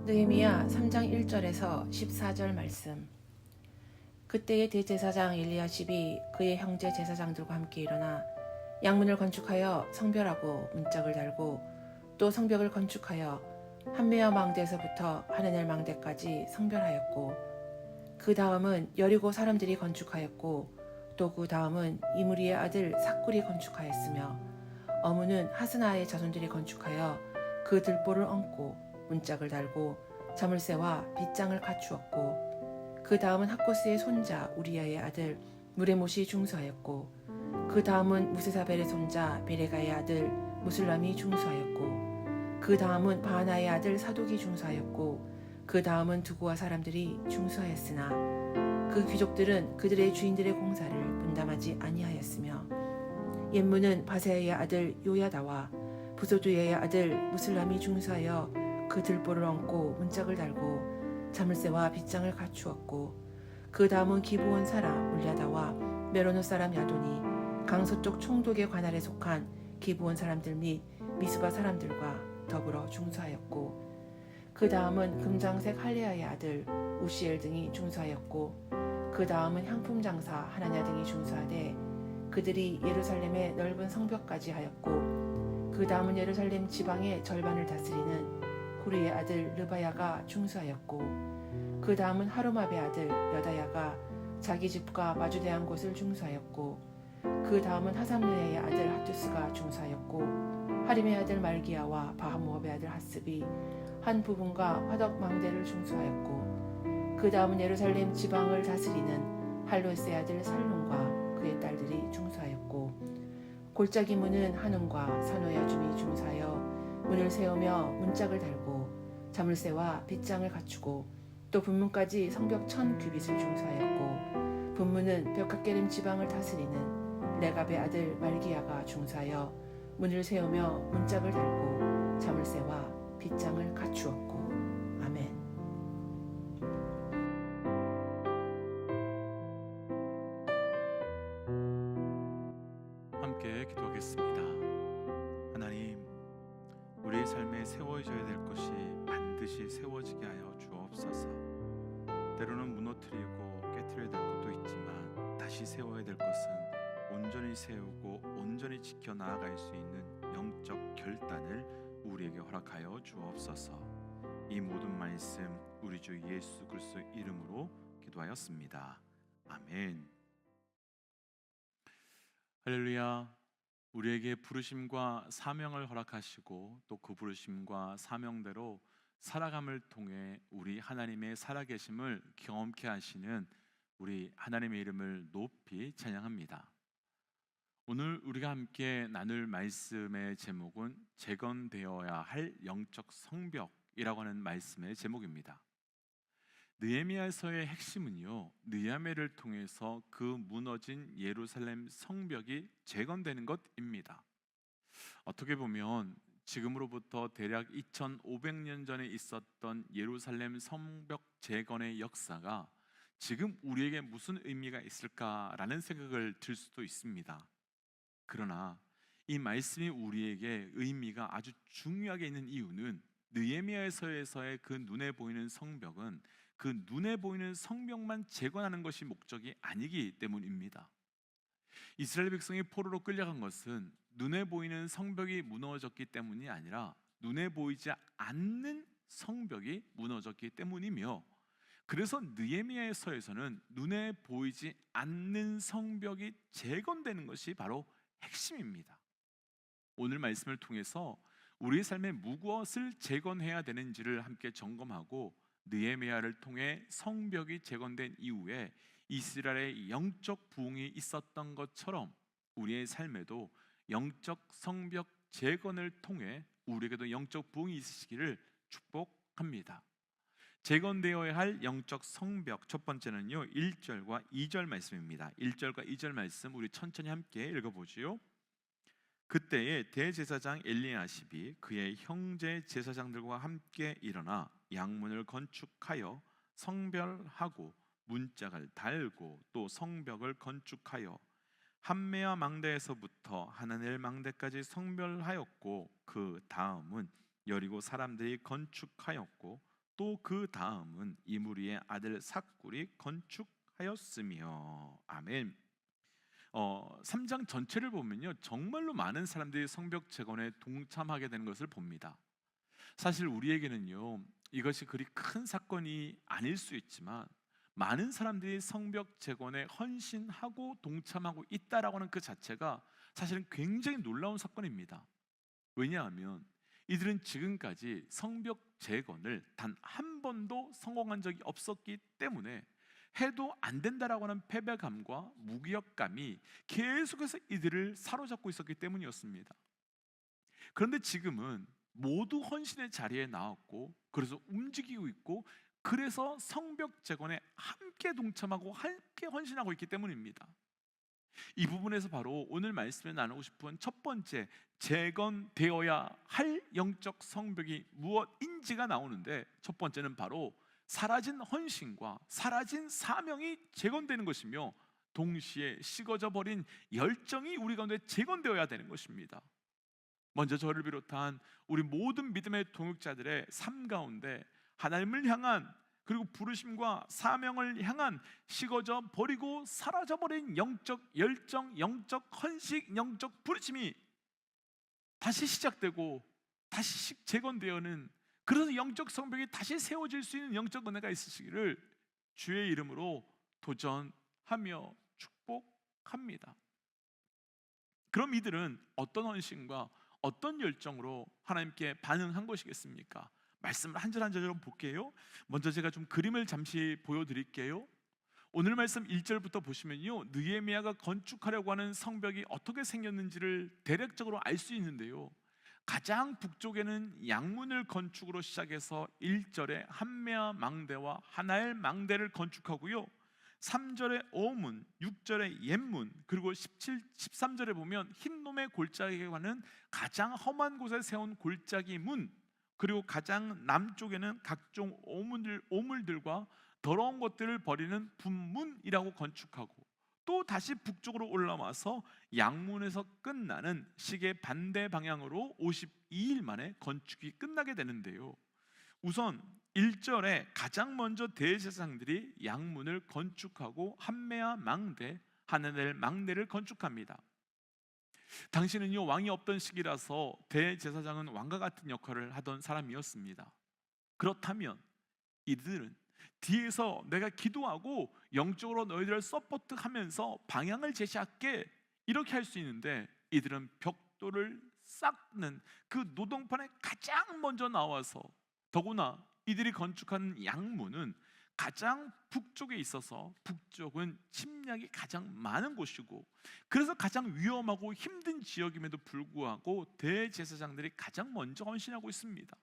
느헤미야 3장 1절에서 14절 말씀. 그때의 대제사장 엘리야십이 그의 형제 제사장들과 함께 일어나 양문을 건축하여 성별하고 문짝을 달고 또 성벽을 건축하여 한메아 망대에서부터 하느넬 망대까지 성별하였고, 그 다음은 여리고 사람들이 건축하였고, 또 그 다음은 이므리의 아들 삭굴이 건축하였으며, 어무는 하스나의 자손들이 건축하여 그 들보를 얹고 문짝을 달고 자물쇠와 빗장을 갖추었고, 그 다음은 학고스의 손자 우리야의 아들 무레못이 중수하였고, 그 다음은 무세사벨의 손자 베레가의 아들 무슬람이 중수하였고, 그 다음은 바하나의 아들 사독이 중수하였고, 그 다음은 두고와 사람들이 중수하였으나 그 귀족들은 그들의 주인들의 공사를 분담하지 아니하였으며, 옌무는 바세야의 아들 요야다와 부소두야의 아들 무슬람이 중수하여 그 들보를 얹고 문짝을 달고 자물쇠와 빗장을 갖추었고, 그 다음은 기브온 사람 울야다와 메로노 사람 야돈이 강서쪽 총독의 관할에 속한 기브온 사람들 및 미스바 사람들과 더불어 중수하였고, 그 다음은 금장색 할레아의 아들 우시엘 등이 중수하였고, 그 다음은 향품 장사 하나냐 등이 중수하되 그들이 예루살렘의 넓은 성벽까지 하였고, 그 다음은 예루살렘 지방의 절반을 다스리는 후리의 아들 르바야가 중수하였고, 그 다음은 하루마베 아들 여다야가 자기 집과 마주대한 곳을 중수하였고, 그 다음은 하삼르야의 아들 하투스가 중수하였고, 하림의 아들 말기야와 바하모업의 아들 하스비 한 부분과 화덕 망대를 중수하였고, 그 다음은 예루살렘 지방을 다스리는 할로스의 아들 살룸과 그의 딸들이 중수하였고, 골짜기 문은 한움과 산호야줌이 중수하여 문을 세우며 문짝을 달고 자물쇠와 빗장을 갖추고, 또 분문까지 성벽 1000규빗을 중수하였고, 분문은 벽갓게림 지방을 다스리는 레갑의 아들 말기야가 중수하여 문을 세우며 문짝을 달고 자물쇠와 빗장을 갖추었고. 아멘. 함께 기도하겠습니다. 하나님, 우리의 삶에 세워져야 될 것이 반드시 세워지게 하여 주옵소서. 때로는 무너뜨리고 깨트려야 될 것도 있지만 다시 세워야 될 것은 온전히 세우고 온전히 지켜 나아갈 수 있는 영적 결단을 우리에게 허락하여 주옵소서. 이 모든 말씀 우리 주 예수 그리스도 이름으로 기도하였습니다. 아멘. 할렐루야. 우리에게 부르심과 사명을 허락하시고 또 그 부르심과 사명대로 살아감을 통해 우리 하나님의 살아계심을 경험케 하시는 우리 하나님의 이름을 높이 찬양합니다. 오늘 우리가 함께 나눌 말씀의 제목은 재건되어야 할 영적 성벽이라고 하는 말씀의 제목입니다. 느헤미야서의 핵심은요, 느헤미야를 통해서 그 무너진 예루살렘 성벽이 재건되는 것입니다. 어떻게 보면 지금으로부터 대략 2500년 전에 있었던 예루살렘 성벽 재건의 역사가 지금 우리에게 무슨 의미가 있을까라는 생각을 들 수도 있습니다. 그러나 이 말씀이 우리에게 의미가 아주 중요하게 있는 이유는 느헤미야서에서의 그 눈에 보이는 성벽은 그 눈에 보이는 성벽만 재건하는 것이 목적이 아니기 때문입니다. 이스라엘 백성이 포로로 끌려간 것은 눈에 보이는 성벽이 무너졌기 때문이 아니라 눈에 보이지 않는 성벽이 무너졌기 때문이며, 그래서 느헤미야서에서는 눈에 보이지 않는 성벽이 재건되는 것이 바로 핵심입니다. 오늘 말씀을 통해서 우리의 삶에 무엇을 재건해야 되는지를 함께 점검하고, 느헤미야를 통해 성벽이 재건된 이후에 이스라엘의 영적 부흥이 있었던 것처럼 우리의 삶에도 영적 성벽 재건을 통해 우리에게도 영적 부흥이 있으시기를 축복합니다. 재건되어야 할 영적 성벽, 첫 번째는요 1절과 2절 말씀입니다. 1절과 2절 말씀 우리 천천히 함께 읽어보지요. 그때에 대제사장 엘리야십이 그의 형제 제사장들과 함께 일어나 양문을 건축하여 성별하고 문짝을 달고 또 성벽을 건축하여 한메아 망대에서부터 하나넬 망대까지 성별하였고, 그 다음은 여리고 사람들이 건축하였고 또 그 다음은 이므리의 아들 삭굴이 건축하였으며. 아멘. 3장 전체를 보면요, 정말로 많은 사람들이 성벽 재건에 동참하게 되는 것을 봅니다. 사실 우리에게는요, 이것이 그리 큰 사건이 아닐 수 있지만 많은 사람들이 성벽 재건에 헌신하고 동참하고 있다라고 하는 그 자체가 사실은 굉장히 놀라운 사건입니다. 왜냐하면 이들은 지금까지 성벽 재건을 단 한 번도 성공한 적이 없었기 때문에 해도 안 된다라고 하는 패배감과 무기력감이 계속해서 이들을 사로잡고 있었기 때문이었습니다. 그런데 지금은 모두 헌신의 자리에 나왔고, 그래서 움직이고 있고, 그래서 성벽 재건에 함께 동참하고 함께 헌신하고 있기 때문입니다. 이 부분에서 바로 오늘 말씀에 나누고 싶은 첫 번째 재건되어야 할 영적 성벽이 무엇인지가 나오는데, 첫 번째는 바로 사라진 헌신과 사라진 사명이 재건되는 것이며, 동시에 식어져 버린 열정이 우리 가운데 재건되어야 되는 것입니다. 먼저 저를 비롯한 우리 모든 믿음의 동역자들의 삶 가운데 하나님을 향한, 그리고 부르심과 사명을 향한 식어져 버리고 사라져 버린 영적 열정, 영적 헌식, 영적 부르심이 다시 시작되고 다시 재건되어는, 그래서 영적 성벽이 다시 세워질 수 있는 영적 은혜가 있으시기를 주의 이름으로 도전하며 축복합니다. 그럼 이들은 어떤 헌신과 어떤 열정으로 하나님께 반응한 것이겠습니까? 말씀을 한 절 한 절로 볼게요. 먼저 제가 좀 그림을 잠시 보여드릴게요. 오늘 말씀 1절부터 보시면요, 느헤미야가 건축하려고 하는 성벽이 어떻게 생겼는지를 대략적으로 알 수 있는데요, 가장 북쪽에는 양문을 건축으로 시작해서 1절에 한메아 망대와 하나엘 망대를 건축하고요, 3절에 오문, 6절에 옛문, 그리고 13절에 보면 흰놈의 골짜기에 관한 가장 험한 곳에 세운 골짜기 문, 그리고 가장 남쪽에는 각종 오물들과 더러운 것들을 버리는 분문이라고 건축하고, 또 다시 북쪽으로 올라와서 양문에서 끝나는 시계 반대 방향으로 52일 만에 건축이 끝나게 되는데요, 우선 1절에 가장 먼저 대제사장들이 양문을 건축하고 한메아 망대, 하나넬 망대를 건축합니다. 당시는요, 왕이 없던 시기라서 대제사장은 왕과 같은 역할을 하던 사람이었습니다. 그렇다면 이들은 뒤에서 내가 기도하고 영적으로 너희들을 서포트하면서 방향을 제시할게, 이렇게 할 수 있는데, 이들은 벽돌을 쌓는 그 노동판에 가장 먼저 나와서, 더구나 이들이 건축한 양문은 가장 북쪽에 있어서 북쪽은 침략이 가장 많은 곳이고, 그래서 가장 위험하고 힘든 지역임에도 불구하고 대제사장들이 가장 먼저 헌신하고 있습니다.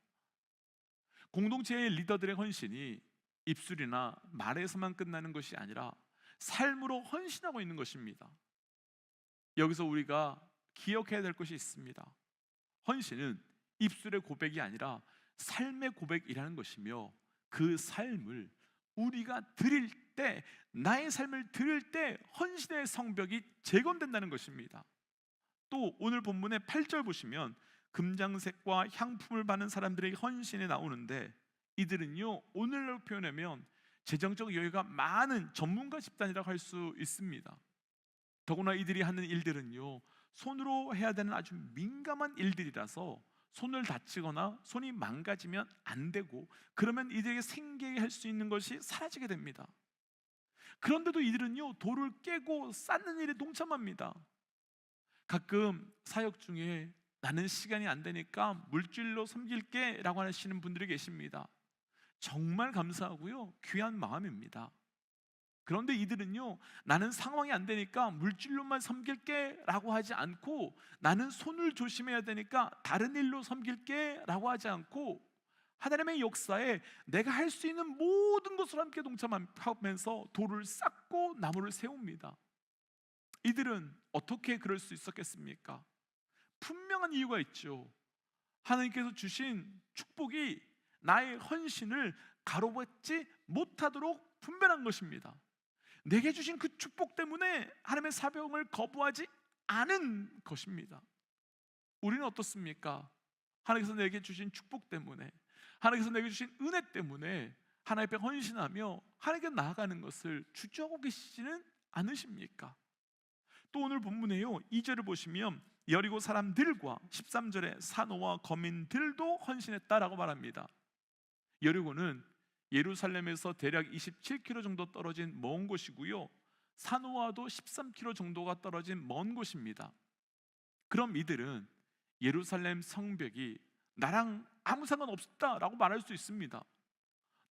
공동체의 리더들의 헌신이 입술이나 말에서만 끝나는 것이 아니라 삶으로 헌신하고 있는 것입니다. 여기서 우리가 기억해야 될 것이 있습니다. 헌신은 입술의 고백이 아니라 삶의 고백이라는 것이며, 그 삶을 우리가 드릴 때, 나의 삶을 드릴 때 헌신의 성벽이 재건된다는 것입니다. 또 오늘 본문의 8절 보시면 금장색과 향품을 받는 사람들의 헌신이 나오는데, 이들은요, 오늘로 표현하면 재정적 여유가 많은 전문가 집단이라고 할 수 있습니다. 더구나 이들이 하는 일들은요, 손으로 해야 되는 아주 민감한 일들이라서 손을 다치거나 손이 망가지면 안 되고, 그러면 이들에게 생계에 할 수 있는 것이 사라지게 됩니다. 그런데도 이들은요, 돌을 깨고 쌓는 일에 동참합니다. 가끔 사역 중에 나는 시간이 안 되니까 물질로 섬길게 라고 하시는 분들이 계십니다. 정말 감사하고요, 귀한 마음입니다. 그런데 이들은요, 나는 상황이 안 되니까 물질로만 섬길게 라고 하지 않고, 나는 손을 조심해야 되니까 다른 일로 섬길게 라고 하지 않고, 하나님의 역사에 내가 할 수 있는 모든 것을 함께 동참하면서 돌을 쌓고 나무를 세웁니다. 이들은 어떻게 그럴 수 있었겠습니까? 분명한 이유가 있죠. 하나님께서 주신 축복이 나의 헌신을 가로막지 못하도록 분별한 것입니다. 내게 주신 그 축복 때문에 하나님의 사명을 거부하지 않은 것입니다. 우리는 어떻습니까? 하나님께서 내게 주신 축복 때문에, 하나님께서 내게 주신 은혜 때문에 하나님 앞에 헌신하며 하나님께 나아가는 것을 주저하고 계시지는 않으십니까? 또 오늘 본문에요 2절을 보시면 여리고 사람들과 13절에 산호와 거민들도 헌신했다라고 말합니다. 여리고는 예루살렘에서 대략 27km 정도 떨어진 먼 곳이고요, 산호와도 13km 정도가 떨어진 먼 곳입니다. 그럼 이들은 예루살렘 성벽이 나랑 아무 상관없다라고 말할 수 있습니다.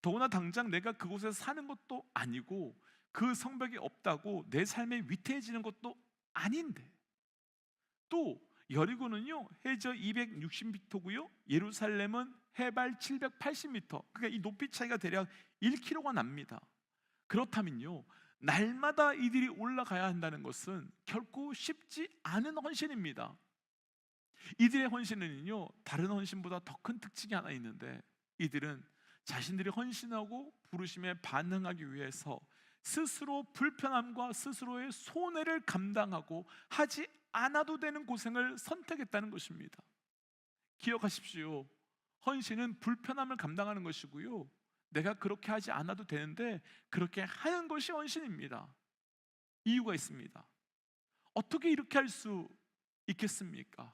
더구나 당장 내가 그곳에 사는 것도 아니고 그 성벽이 없다고 내 삶에 위태해지는 것도 아닌데, 또 여리고는요 해저 260m고요 예루살렘은 해발 780m, 그러니까 이 높이 차이가 대략 1km가 납니다. 그렇다면요 날마다 이들이 올라가야 한다는 것은 결코 쉽지 않은 헌신입니다. 이들의 헌신은요 다른 헌신보다 더 큰 특징이 하나 있는데, 이들은 자신들이 헌신하고 부르심에 반응하기 위해서 스스로 불편함과 스스로의 손해를 감당하고 하지 않아도 되는 고생을 선택했다는 것입니다. 기억하십시오. 헌신은 불편함을 감당하는 것이고요, 내가 그렇게 하지 않아도 되는데 그렇게 하는 것이 헌신입니다. 이유가 있습니다. 어떻게 이렇게 할 수 있겠습니까?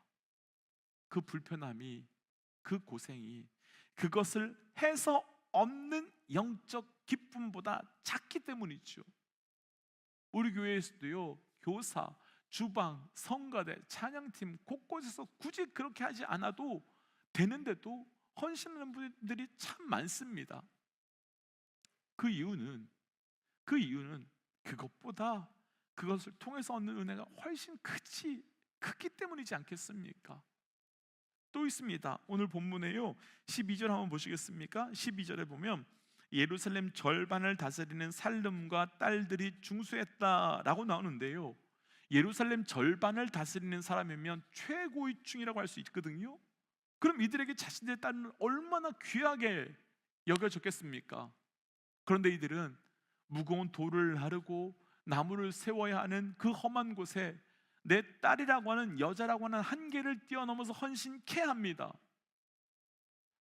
그 불편함이, 그 고생이 그것을 해서 얻는 영적 기쁨보다 작기 때문이죠. 우리 교회에서도요 교사, 주방, 성가대, 찬양팀 곳곳에서 굳이 그렇게 하지 않아도 되는데도 헌신하는 분들이 참 많습니다. 그 이유는 그것보다 그것을 통해서 얻는 은혜가 훨씬 크기 때문이지 않겠습니까? 또 있습니다. 오늘 본문에요 12절 한번 보시겠습니까? 12절에 보면 예루살렘 절반을 다스리는 살름과 딸들이 중수했다라고 나오는데요, 예루살렘 절반을 다스리는 사람이면 최고위층이라고 할 수 있거든요. 그럼 이들에게 자신들의 딸은 얼마나 귀하게 여겨졌겠습니까? 그런데 이들은 무거운 돌을 하르고 나무를 세워야 하는 그 험한 곳에 내 딸이라고 하는, 여자라고 하는 한계를 뛰어넘어서 헌신케 합니다.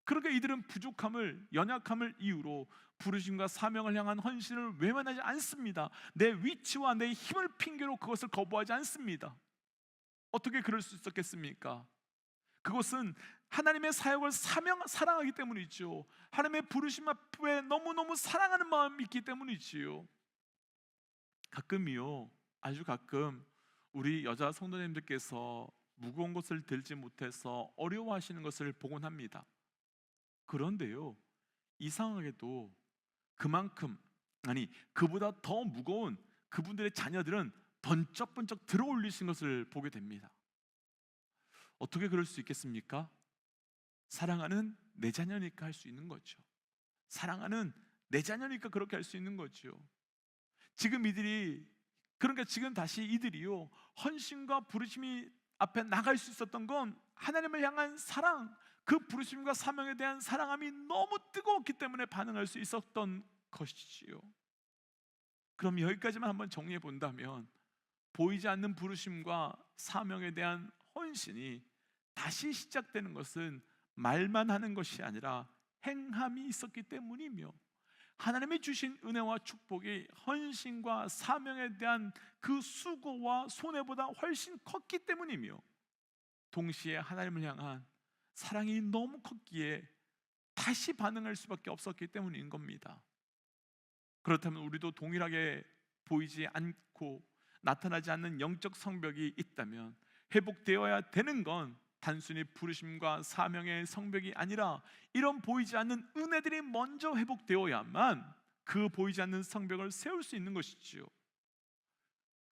그러니까 이들은 부족함을, 연약함을 이유로 부르심과 사명을 향한 헌신을 외면하지 않습니다. 내 위치와 내 힘을 핑계로 그것을 거부하지 않습니다. 어떻게 그럴 수 있었겠습니까? 그것은 하나님의 사역을 사랑하기 때문이죠. 하나님의 부르심 앞에 너무너무 사랑하는 마음이 있기 때문이지요. 가끔이요, 아주 가끔 우리 여자 성도님들께서 무거운 것을 들지 못해서 어려워하시는 것을 보곤 합니다. 그런데요 이상하게도 그만큼, 아니 그보다 더 무거운 그분들의 자녀들은 번쩍번쩍 들어 올리신 것을 보게 됩니다. 어떻게 그럴 수 있겠습니까? 사랑하는 내 자녀니까 할 수 있는 거죠. 사랑하는 내 자녀니까 그렇게 할 수 있는 거죠. 그러니까 지금 다시 이들이요 헌신과 부르심이 앞에 나갈 수 있었던 건 하나님을 향한 사랑, 그 부르심과 사명에 대한 사랑함이 너무 뜨거웠기 때문에 반응할 수 있었던 것이지요. 그럼 여기까지만 한번 정리해 본다면, 보이지 않는 부르심과 사명에 대한 헌신이 다시 시작되는 것은 말만 하는 것이 아니라 행함이 있었기 때문이며, 하나님이 주신 은혜와 축복이 헌신과 사명에 대한 그 수고와 손해보다 훨씬 컸기 때문이며, 동시에 하나님을 향한 사랑이 너무 컸기에 다시 반응할 수밖에 없었기 때문인 겁니다. 그렇다면 우리도 동일하게 보이지 않고 나타나지 않는 영적 성벽이 있다면 회복되어야 되는 건 단순히 부르심과 사명의 성벽이 아니라 이런 보이지 않는 은혜들이 먼저 회복되어야만 그 보이지 않는 성벽을 세울 수 있는 것이지요.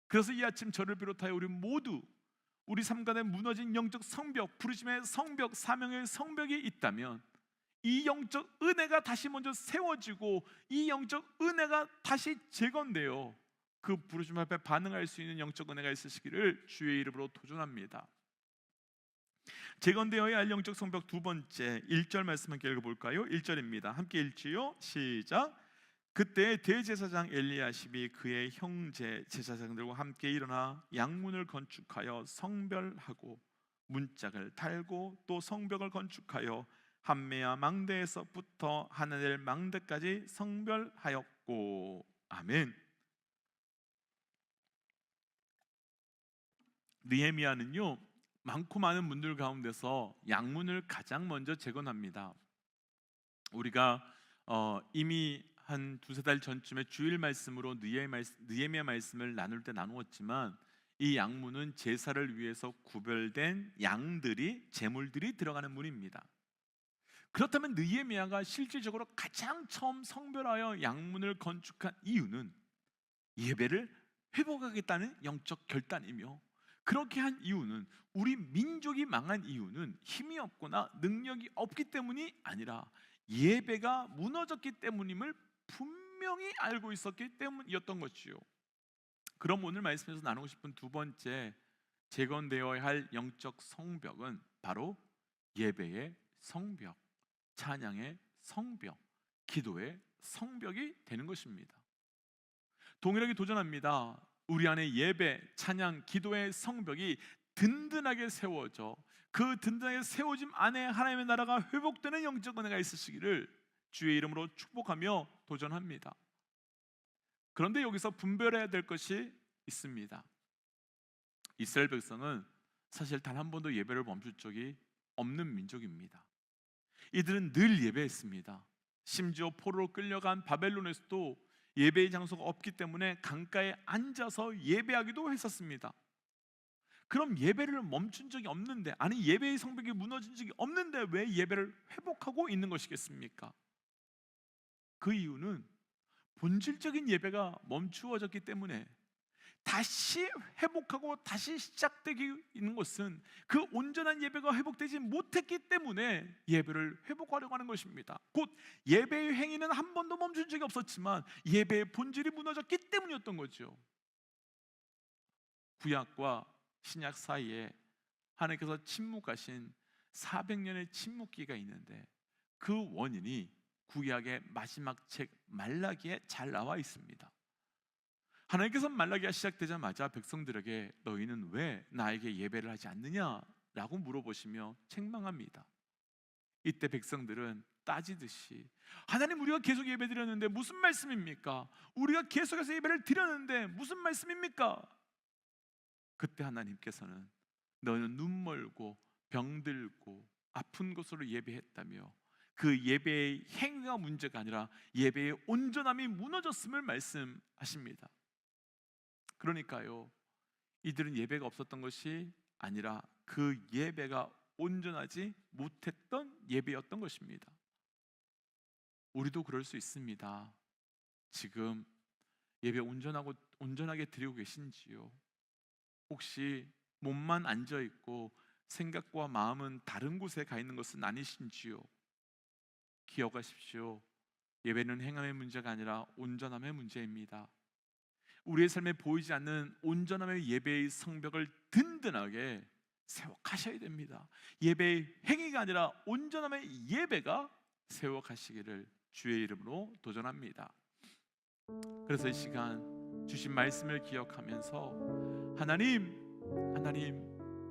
그래서 이 아침 저를 비롯하여 우리 모두 우리 삶 가운데 무너진 영적 성벽, 부르심의 성벽, 사명의 성벽이 있다면 이 영적 은혜가 다시 먼저 세워지고 이 영적 은혜가 다시 재건되어 그 부르심 앞에 반응할 수 있는 영적 은혜가 있으시기를 주의 이름으로 도전합니다. 재건되어야 할 영적 성벽 두 번째 1절 말씀 함께 읽어볼까요? 1절입니다. 함께 읽지요. 시작. 그때 대제사장 엘리야십이 그의 형제 제사장들과 함께 일어나 양문을 건축하여 성별하고 문짝을 달고 또 성벽을 건축하여 한매야 망대에서부터 하나넬 망대까지 성별하였고. 아멘. 느헤미야는요, 많고 많은 문들 가운데서 양문을 가장 먼저 재건합니다. 우리가 이미 한 두세 달 전쯤에 주일 말씀으로 느헤미야 말씀을 나눌 때 나누었지만, 이 양문은 제사를 위해서 구별된 양들이, 제물들이 들어가는 문입니다. 그렇다면 느헤미야가 실질적으로 가장 처음 성별하여 양문을 건축한 이유는 예배를 회복하겠다는 영적 결단이며, 그렇게 한 이유는 우리 민족이 망한 이유는 힘이 없거나 능력이 없기 때문이 아니라 예배가 무너졌기 때문임을 분명히 알고 있었기 때문이었던 것이요. 그럼 오늘 말씀에서 나누고 싶은 두 번째 재건되어야 할 영적 성벽은 바로 예배의 성벽, 찬양의 성벽, 기도의 성벽이 되는 것입니다. 동일하게 도전합니다. 우리 안에 예배, 찬양, 기도의 성벽이 든든하게 세워져 그 든든하게 세워짐 안에 하나님의 나라가 회복되는 영적 은혜가 있으시기를 주의 이름으로 축복하며 도전합니다. 그런데 여기서 분별해야 될 것이 있습니다. 이스라엘 백성은 사실 단 한 번도 예배를 멈출 적이 없는 민족입니다. 이들은 늘 예배했습니다. 심지어 포로로 끌려간 바벨론에서도 예배의 장소가 없기 때문에 강가에 앉아서 예배하기도 했었습니다. 그럼 예배를 멈춘 적이 없는데, 아니 예배의 성벽이 무너진 적이 없는데 왜 예배를 회복하고 있는 것이겠습니까? 그 이유는 본질적인 예배가 멈추어졌기 때문에, 다시 회복하고 다시 시작되기 있는 것은 그 온전한 예배가 회복되지 못했기 때문에 예배를 회복하려고 하는 것입니다. 곧 예배의 행위는 한 번도 멈춘 적이 없었지만 예배의 본질이 무너졌기 때문이었던 거죠. 구약과 신약 사이에 하나님께서 침묵하신 400년의 침묵기가 있는데, 그 원인이 구약의 마지막 책 말라기에 잘 나와 있습니다. 하나님께서 말라기가 시작되자마자 백성들에게 너희는 왜 나에게 예배를 하지 않느냐라고 물어보시며 책망합니다. 이때 백성들은 따지듯이 하나님, 우리가 계속 예배 드렸는데 무슨 말씀입니까? 우리가 계속해서 예배를 드렸는데 무슨 말씀입니까? 그때 하나님께서는 너는 눈 멀고 병들고 아픈 것으로 예배했다며 그 예배의 행위가 문제가 아니라 예배의 온전함이 무너졌음을 말씀하십니다. 그러니까요, 이들은 예배가 없었던 것이 아니라 그 예배가 온전하지 못했던 예배였던 것입니다. 우리도 그럴 수 있습니다. 지금 예배 온전하게 드리고 계신지요? 혹시 몸만 앉아 있고 생각과 마음은 다른 곳에 가 있는 것은 아니신지요? 기억하십시오. 예배는 행함의 문제가 아니라 온전함의 문제입니다. 우리의 삶에 보이지 않는 온전함의 예배의 성벽을 든든하게 세워가셔야 됩니다. 예배의 행위가 아니라 온전함의 예배가 세워가시기를 주의 이름으로 도전합니다. 그래서 이 시간 주신 말씀을 기억하면서 하나님,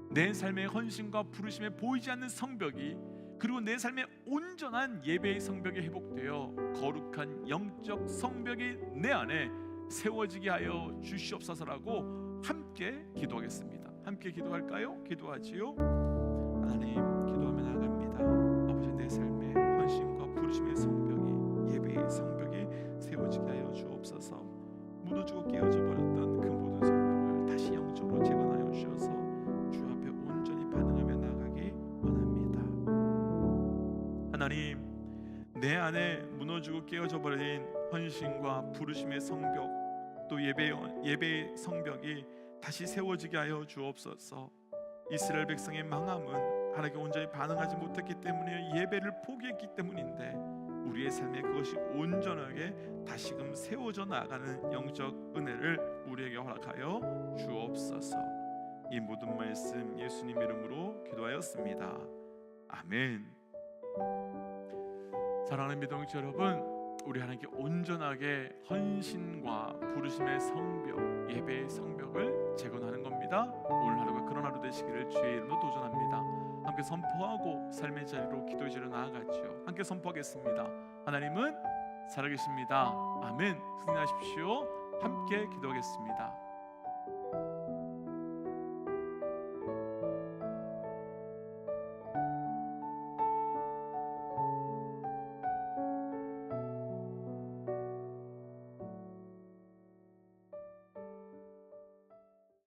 내 삶의 헌신과 부르심에 보이지 않는 성벽이, 그리고 내 삶의 온전한 예배의 성벽이 회복되어 거룩한 영적 성벽이 내 안에 세워지게 하여 주시옵소서라고 함께 기도하겠습니다. 함께 기도할까요? 기도하지요. 하나님, 기도하며 나갑니다. 아버지, 내 삶의 헌신과 부르심의 성벽이, 예배의 성벽이 세워지게 하여 주옵소서. 무너지고 깨어져 버렸던 그 모든 성벽을 다시 영적으로 재건하여 주셔서 주 앞에 온전히 반응하며 나가기 원합니다. 하나님, 내 안에 무너지고 깨어져 버린 헌신과 부르심의 성벽, 또 예배의 성벽이 다시 세워지게 하여 주옵소서. 이스라엘 백성의 망함은 하나님께 온전히 반응하지 못했기 때문에, 예배를 포기했기 때문인데, 우리의 삶에 그것이 온전하게 다시금 세워져 나가는 영적 은혜를 우리에게 허락하여 주옵소서. 이 모든 말씀 예수님 이름으로 기도하였습니다. 아멘. 사랑하는 믿음지 여러분, 우리 하나님께 온전하게 헌신과 부르심의 성벽, 예배의 성벽을 재건하는 겁니다. 오늘 하루가 그런 하루 되시기를 주의 이름으로 도전합니다. 함께 선포하고 삶의 자리로 기도의 자리로 나아가죠. 함께 선포하겠습니다. 하나님은 살아계십니다. 아멘. 승리하십시오. 함께 기도하겠습니다.